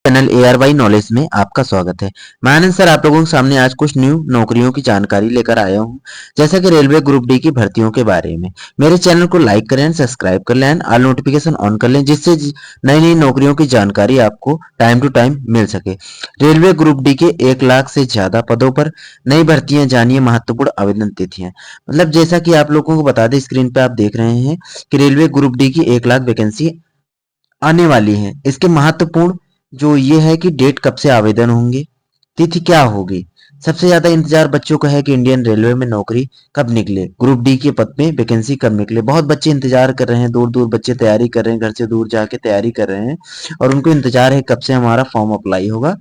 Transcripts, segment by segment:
Channel ARY knowledge में आपका स्वागत है। मैं आनंद सर आप लोगों के सामने आज कुछ न्यू नौकरियों की जानकारी लेकर आया हूं, जैसा कि रेलवे ग्रुप डी की भर्तियों के बारे में। मेरे चैनल को लाइक करें, सब्सक्राइब कर लें, ऑल नोटिफिकेशन ऑन कर लें, जिससे नई नई नौकरियों की जानकारी आपको टाइम टू टाइम मिल सके। रेलवे ग्रुप डी के 1 लाख से ज्यादा पदों पर नई भर्तियां, जानिए महत्वपूर्ण आवेदन तिथियां। मतलब जैसा कि आप लोगों को बता दें, स्क्रीन पे आप देख रहे हैं कि रेलवे ग्रुप डी की 1 लाख वैकेंसी आने वाली है। इसके महत्वपूर्ण जो ये है कि डेट कब से आवेदन होंगे, तिथि क्या होगी। सबसे ज्यादा इंतजार बच्चों का है कि इंडियन रेलवे में नौकरी कब निकले, ग्रुप डी के पद में वैकेंसी कब निकले। बहुत बच्चे इंतजार कर रहे हैं, दूर दूर बच्चे तैयारी कर रहे हैं, घर से दूर जाके तैयारी कर रहे हैं और उनको इंतजार है कब से हमारा फॉर्म अप्लाई होगा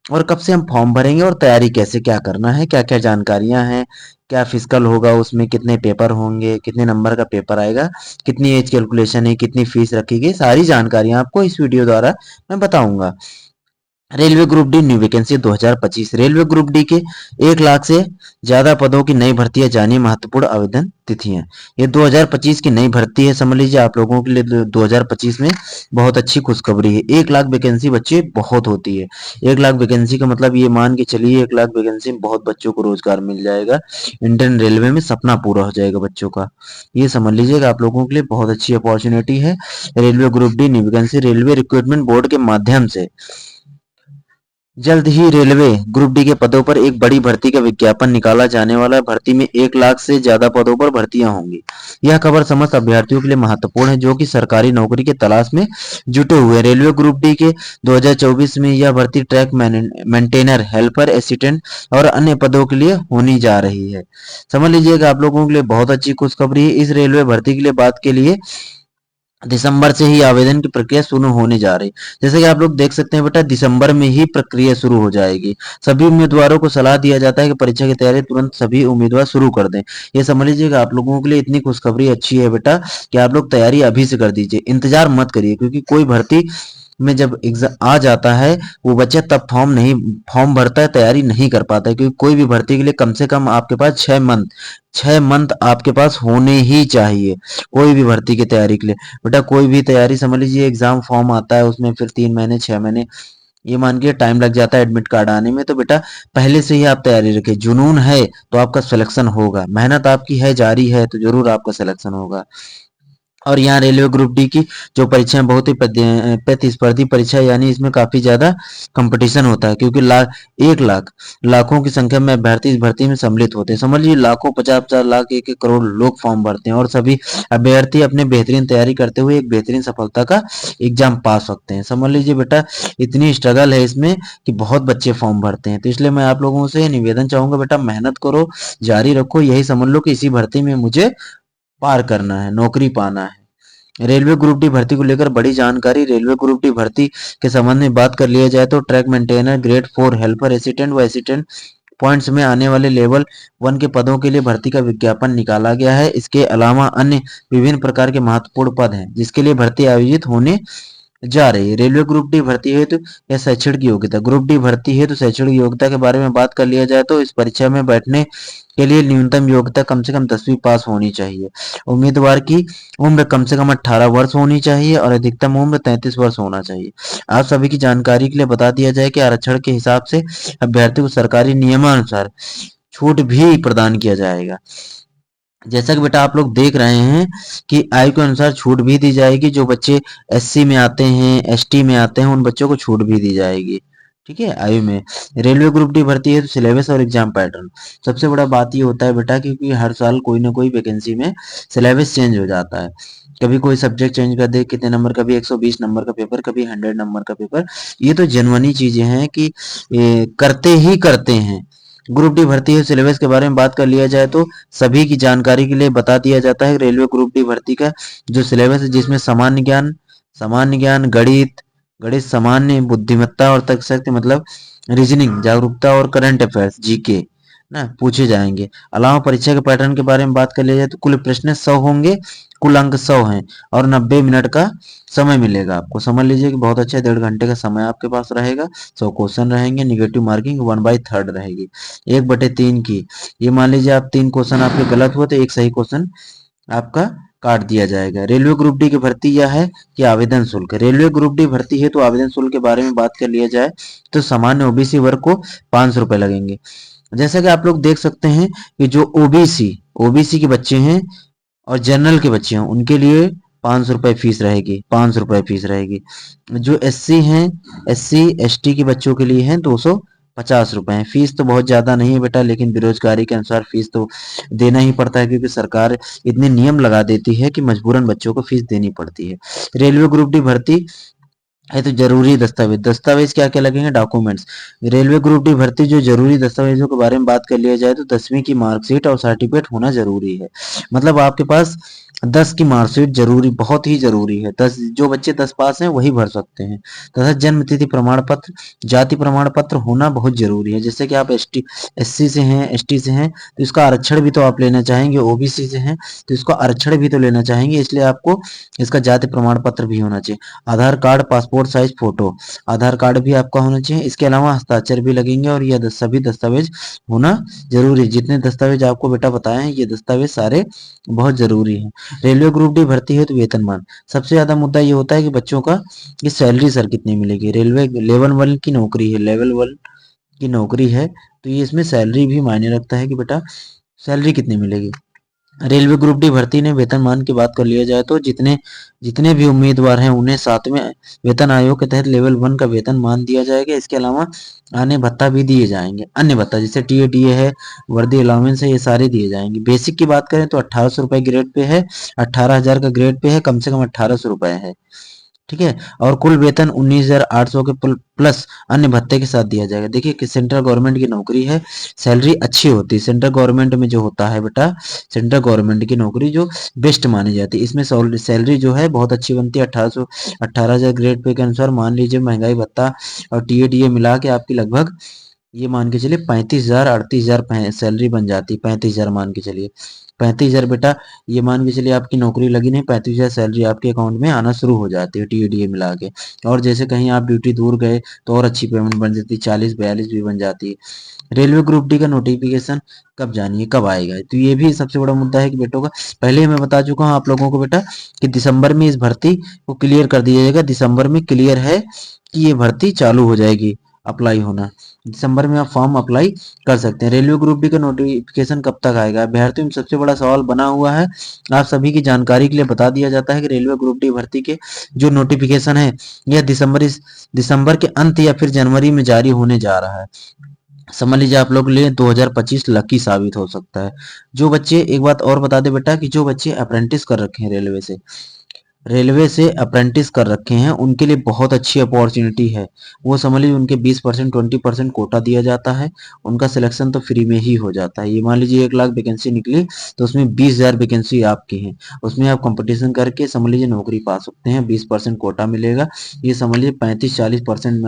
और कब से हम फॉर्म भरेंगे और तैयारी कैसे क्या करना है, क्या क्या जानकारियां हैं, क्या फिजिकल होगा, उसमें कितने पेपर होंगे, कितने नंबर का पेपर आएगा, कितनी एज कैलकुलेशन है, कितनी फीस रखी गई, सारी जानकारियां आपको इस वीडियो द्वारा मैं बताऊंगा। Railway group D new vacancy 2025। Railway group D के 1 लाख से ज्यादा पदों की नई भर्ती है, जानिए महत्वपूर्ण आवेदन तिथियां। ये 2025 की नई भर्ती है, समझ लीजिए आप लोगों के लिए 2025 में बहुत अच्छी खुशखबरी है। 1 लाख वैकेंसी बच्चे बहुत होती है। 1 लाख वैकेंसी का मतलब ये मान के चलिए 1 लाख वैकेंसी में बहुत बच्चों को रोजगार मिल जाएगा। इंडियन रेलवे में सपना पूरा हो जाएगा बच्चों का। ये समझ लीजिएगा आप लोगों के लिए बहुत अच्छी अपॉर्चुनिटी है। Railway group D new vacancy railway recruitment board के माध्यम से जल्द ही रेलवे ग्रुप डी के पदों पर एक बड़ी भर्ती का विज्ञापन निकाला जाने वाला है। भर्ती में 1 लाख से ज्यादा पदों पर भर्तियां होंगी। यह खबर समस्त अभ्यर्थियों के लिए महत्वपूर्ण है जो कि सरकारी नौकरी की तलाश में जुटे हुए हैं। रेलवे ग्रुप डी के 2024 में यह भर्ती ट्रैक मेंटेनर, हेल्पर, असिस्टेंट और अन्य पदों के लिए होनी जा रही है। समझ लीजिएगा आप लोगों के लिए बहुत अच्छी खुशखबरी है। इस रेलवे भर्ती के लिए बात के लिए दिसंबर से ही आवेदन की प्रक्रिया शुरू होने जा रही। जैसे कि आप लोग देख सकते हैं बेटा, दिसंबर में ही प्रक्रिया शुरू हो जाएगी। सभी उम्मीदवारों को सलाह दिया जाता है कि परीक्षा की तैयारी तुरंत सभी उम्मीदवार शुरू कर दें। ये समझ लीजिएगा आप लोगों के लिए इतनी खुशखबरी अच्छी है बेटा कि आप लोग तैयारी अभी से कर दीजिए, इंतजार मत करिए। क्योंकि कोई भर्ती में जब एग्जाम आ जाता है, वो बच्चा तब फॉर्म भरता है, तैयारी नहीं कर पाता है। क्योंकि कोई भी भर्ती के लिए कम से कम आपके पास 6 मंथ आपके पास होने ही चाहिए, कोई भी भर्ती की तैयारी के लिए। बेटा कोई भी तैयारी समझ लीजिए, एग्जाम फॉर्म आता है उसमें फिर 3 महीने 6 महीने ये मान के टाइम लग जाता है एडमिट कार्ड आने में। तो बेटा पहले से ही आप तैयारी रखें, जुनून है तो आपका सिलेक्शन होगा, मेहनत आपकी है जारी है तो जरूर आपका सिलेक्शन होगा। और यहाँ रेलवे ग्रुप डी की जो परीक्षाएं बहुत ही प्रतिस्पर्धी परीक्षा, यानी इसमें काफी ज्यादा कंपटीशन होता है। क्योंकि 1 लाख लाखों की संख्या में अभ्यर्थी इस भर्ती में सम्मिलित होते हैं। समझ लीजिए लाखों, 50-50 लाख, 1-1 करोड़ लोग फॉर्म भरते हैं और सभी अभ्यर्थी अपने बेहतरीन तैयारी करते हुए एक बेहतरीन सफलता का एग्जाम पास सकते हैं। समझ लीजिए बेटा इतनी स्ट्रगल है इसमें कि बहुत बच्चे फॉर्म भरते हैं। तो इसलिए मैं आप लोगों से निवेदन चाहूंगा, बेटा मेहनत करो, जारी रखो। यही समझ लो कि इसी भर्ती में मुझे पार करना है, नौकरी पाना है। रेलवे ग्रुप डी भर्ती को लेकर बड़ी जानकारी। रेलवे ग्रुप डी भर्ती के संबंध में बात कर लिया जाए तो track maintainer, grade 4 helper, assistant व असिस्टेंट पॉइंट्स में आने वाले लेवल 1 के पदों के लिए भर्ती का विज्ञापन निकाला गया है। इसके अलावा अन्य विभिन्न प्रकार के महत्वपूर्ण पद हैं जिसके लिए भर्ती आयोजित होने जा रही है। रेलवे ग्रुप डी भर्ती हेतु या शैक्षणिक योग्यता। ग्रुप डी भर्ती हेतु शैक्षणिक योग्यता के बारे में बात कर लिया जाए तो इस परीक्षा में बैठने के लिए न्यूनतम योग्यता कम से कम 10वीं पास होनी चाहिए। उम्मीदवार की उम्र कम से कम 18 वर्ष होनी चाहिए और अधिकतम उम्र 33 वर्ष होना चाहिए। आप सभी की जानकारी के लिए बता दिया जाए कि आरक्षण के हिसाब से अभ्यर्थी को सरकारी नियमानुसार छूट भी प्रदान किया जाएगा। जैसा कि बेटा आप लोग देख रहे हैं कि आयु के अनुसार छूट भी दी जाएगी। जो बच्चे SC में आते हैं, ST में आते हैं, उन बच्चों को छूट भी दी जाएगी। ठीक है, आयु में। रेलवे ग्रुप डी भर्ती है तो सिलेबस और एग्जाम पैटर्न। सबसे बड़ा बात ये होता है बेटा क्योंकि हर साल कोई ना कोई वैकेंसी में सिलेबस चेंज हो जाता है। कभी कोई सब्जेक्ट चेंज कर दे, कितने नंबर, कभी 120 नंबर का पेपर, कभी 100 नंबर का पेपर। ये तो जनवनी चीजें हैं कि करते ही करते हैं। ग्रुप डी भर्ती है सिलेबस के बारे में बात कर लिया जाए तो सभी की जानकारी के लिए बता दिया जाता है रेलवे ग्रुप डी भर्ती का जो सिलेबस है, जिसमें सामान्य ज्ञान, गणित, सामान्य बुद्धिमत्ता और तर्कशक्ति मतलब रीजनिंग, जागरूकता और करंट अफेयर्स GK ना पूछे जाएंगे। अलावा परीक्षा के पैटर्न के बारे में बात कर लिया जाए तो कुल प्रश्न 100 होंगे, कुल अंक 100 हैं और 90 मिनट का समय मिलेगा आपको। समझ लीजिए कि बहुत अच्छा 1.5 घंटे का समय आपके पास रहेगा। 100 क्वेश्चन रहेंगे, निगेटिव मार्किंग 1/3 रहेगी 1/3 की। ये मान लीजिए आप 3 क्वेश्चन आपके गलत हुए तो एक सही क्वेश्चन आपका काट दिया जाएगा। रेलवे ग्रुप डी की भर्ती यह है कि आवेदन शुल्क, रेलवे ग्रुप डी भर्ती है तो आवेदन शुल्क के बारे में बात कर लिया जाए तो सामान्य ओबीसी वर्ग को 500 रुपए लगेंगे। जैसा कि आप लोग देख सकते हैं कि जो ओबीसी ओबीसी के बच्चे हैं और जनरल के बच्चे हैं उनके लिए 500 रुपए फीस रहेगी, 500 रुपए फीस रहेगी। जो एससी हैं, एससी एसटी के बच्चों के लिए हैं 250 रुपए है। फीस तो बहुत ज्यादा नहीं है बेटा, लेकिन बेरोजगारी के अनुसार फीस तो देना ही पड़ता है, क्योंकि सरकार इतने नियम लगा देती है कि मजबूरन बच्चों को फीस देनी पड़ती है। रेलवे ग्रुप डी भर्ती है तो जरूरी दस्तावेज, दस्तावेज क्या क्या लगेंगे, डॉक्यूमेंट्स। रेलवे ग्रुप डी भर्ती जो जरूरी दस्तावेजों के बारे में बात कर लिया जाए तो 10वीं की मार्कशीट और सर्टिफिकेट होना जरूरी है। मतलब आपके पास 10 की मार्कशीट जरूरी, बहुत ही जरूरी है। 10 जो बच्चे 10 पास हैं वही भर सकते हैं। तथा जन्म तिथि प्रमाण पत्र, जाति प्रमाण पत्र होना बहुत जरूरी है। जैसे कि आप एसटी एससी से हैं, एसटी से हैं तो इसका आरक्षण भी तो आप लेना चाहेंगे, ओबीसी से हैं तो इसका आरक्षण भी तो लेना चाहेंगे, इसलिए आपको इसका जाति प्रमाण पत्र भी होना चाहिए। आधार कार्ड, पासपोर्ट साइज फोटो, आधार कार्ड भी आपका होना चाहिए। इसके अलावा हस्ताक्षर भी लगेंगे और यह सभी दस्तावेज होना जरूरी। जितने दस्तावेज आपको बेटा बताए हैं ये दस्तावेज सारे बहुत जरूरी हैं। रेलवे ग्रुप डी भर्ती है तो वेतनमान, सबसे ज्यादा मुद्दा ये होता है कि बच्चों का ये सैलरी सर कितनी मिलेगी। रेलवे लेवल 1 की नौकरी है, लेवल 1 की नौकरी है तो ये इसमें सैलरी भी मायने रखता है कि बेटा सैलरी कितनी मिलेगी। रेलवे ग्रुप डी भर्ती ने वेतनमान की बात कर लिया जाए तो जितने जितने भी उम्मीदवार हैं उन्हें 7वें वेतन आयोग के तहत लेवल 1 का वेतन मान दिया जाएगा। इसके अलावा अन्य भत्ता भी दिए जाएंगे, अन्य भत्ता जैसे टीए है, वर्दी अलाउंस है, ये सारे दिए जाएंगे। बेसिक की बात करें तो 1800 रुपए ग्रेड पे है, 18,000 का ग्रेड पे है, कम से कम 1800 रुपए है। ठीक है। और कुल वेतन 19,800 के प्लस अन्य भत्ते के साथ दिया जाएगा। देखिए कि सेंट्रल गवर्नमेंट की नौकरी है, सैलरी अच्छी होती है। सेंट्रल गवर्नमेंट में जो होता है बेटा, सेंट्रल गवर्नमेंट की नौकरी जो बेस्ट मानी जाती है, इसमें सैलरी जो है बहुत अच्छी बनती है। 18,000 ग्रेड पे के अनुसार मान लीजिए महंगाई भत्ता और टीए मिला के आपकी लगभग ये मान के चलिए 35,000 38,000 सैलरी बन जाती है। 35,000 मान के चलिए, 35,000 बेटा ये मान के चलिए आपकी नौकरी लगी नहीं, 35,000 सैलरी आपके अकाउंट में आना शुरू हो जाती है टीडीए मिला के। और जैसे कहीं आप ड्यूटी दूर गए तो और अच्छी पेमेंट बन जाती है, 40-42 भी बन जाती है। रेलवे ग्रुप डी का नोटिफिकेशन कब जानिए कब आएगा, तो ये भी सबसे बड़ा मुद्दा है कि बेटों का पहले ही मैं बता चुका हूँ आप लोगों को बेटा कि दिसंबर में इस भर्ती को क्लियर कर दिया जाएगा। दिसंबर में क्लियर है कि ये भर्ती चालू हो जाएगी, अप्लाई होना। दिसंबर में आप फॉर्म अप्लाई कर सकते हैं। रेलवे ग्रुप डी का नोटिफिकेशन कब तक आएगा, अभ्यर्थियों में सबसे बड़ा सवाल बना हुआ है। आप सभी की जानकारी के लिए बता दिया जाता है कि रेलवे ग्रुप डी भर्ती के जो नोटिफिकेशन है यह दिसंबर के अंत या फिर जनवरी में जारी होने जा रहा है। समझ लीजिए आप लोग के लिए 2025 लकी साबित हो सकता है। जो बच्चे, एक बात और बता दे बेटा कि जो बच्चे अप्रेंटिस कर रखे हैं रेलवे से अप्रेंटिस कर रखे हैं उनके लिए बहुत अच्छी अपॉर्चुनिटी है। वो समझ लीजिए उनके 20% 20% कोटा दिया जाता है, उनका सिलेक्शन तो फ्री में ही हो जाता है। ये मान लीजिए 1 लाख वैकेंसी निकली तो उसमें 20,000 वैकेंसी आपकी है, उसमें आप कंपटीशन करके समझ लीजिए नौकरी पा सकते हैं। 20% कोटा मिलेगा, ये समझ लीजिए 35-40%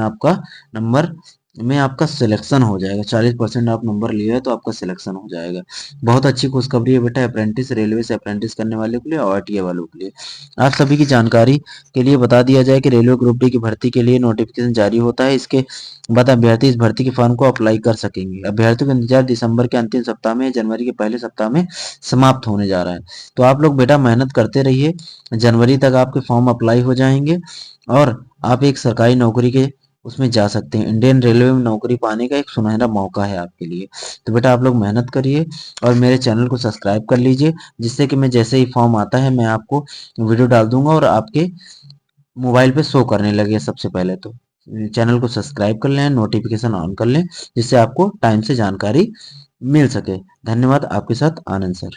में आपका सिलेक्शन हो जाएगा। 40% आप नंबर लिए है तो आपका सिलेक्शन हो जाएगा। बहुत अच्छी खुशखबरी है बेटा अप्रेंटिस, रेलवे से अप्रेंटिस करने वाले के लिए और आरटीए वालों के लिए। आप सभी की जानकारी के लिए बता दिया जाए कि रेलवे ग्रुप डी की भर्ती के लिए नोटिफिकेशन जारी होता है, इसके बाद अभ्यर्थी इस भर्ती के फॉर्म को अप्लाई कर सकेंगे। अभ्यर्थियों का इंतजार दिसंबर के अंतिम सप्ताह में, जनवरी के पहले सप्ताह में समाप्त होने जा रहा है। तो आप लोग बेटा मेहनत करते रहिए, जनवरी तक आपके फॉर्म अप्लाई हो जाएंगे और आप एक सरकारी नौकरी के उसमें जा सकते हैं। इंडियन रेलवे में नौकरी पाने का एक सुनहरा मौका है आपके लिए। तो बेटा आप लोग मेहनत करिए और मेरे चैनल को सब्सक्राइब कर लीजिए, जिससे कि मैं जैसे ही फॉर्म आता है मैं आपको वीडियो डाल दूंगा और आपके मोबाइल पे शो करने लगे। सबसे पहले तो चैनल को सब्सक्राइब कर लें, नोटिफिकेशन ऑन कर लें, जिससे आपको टाइम से जानकारी मिल सके। धन्यवाद। आपके साथ आनंद सर।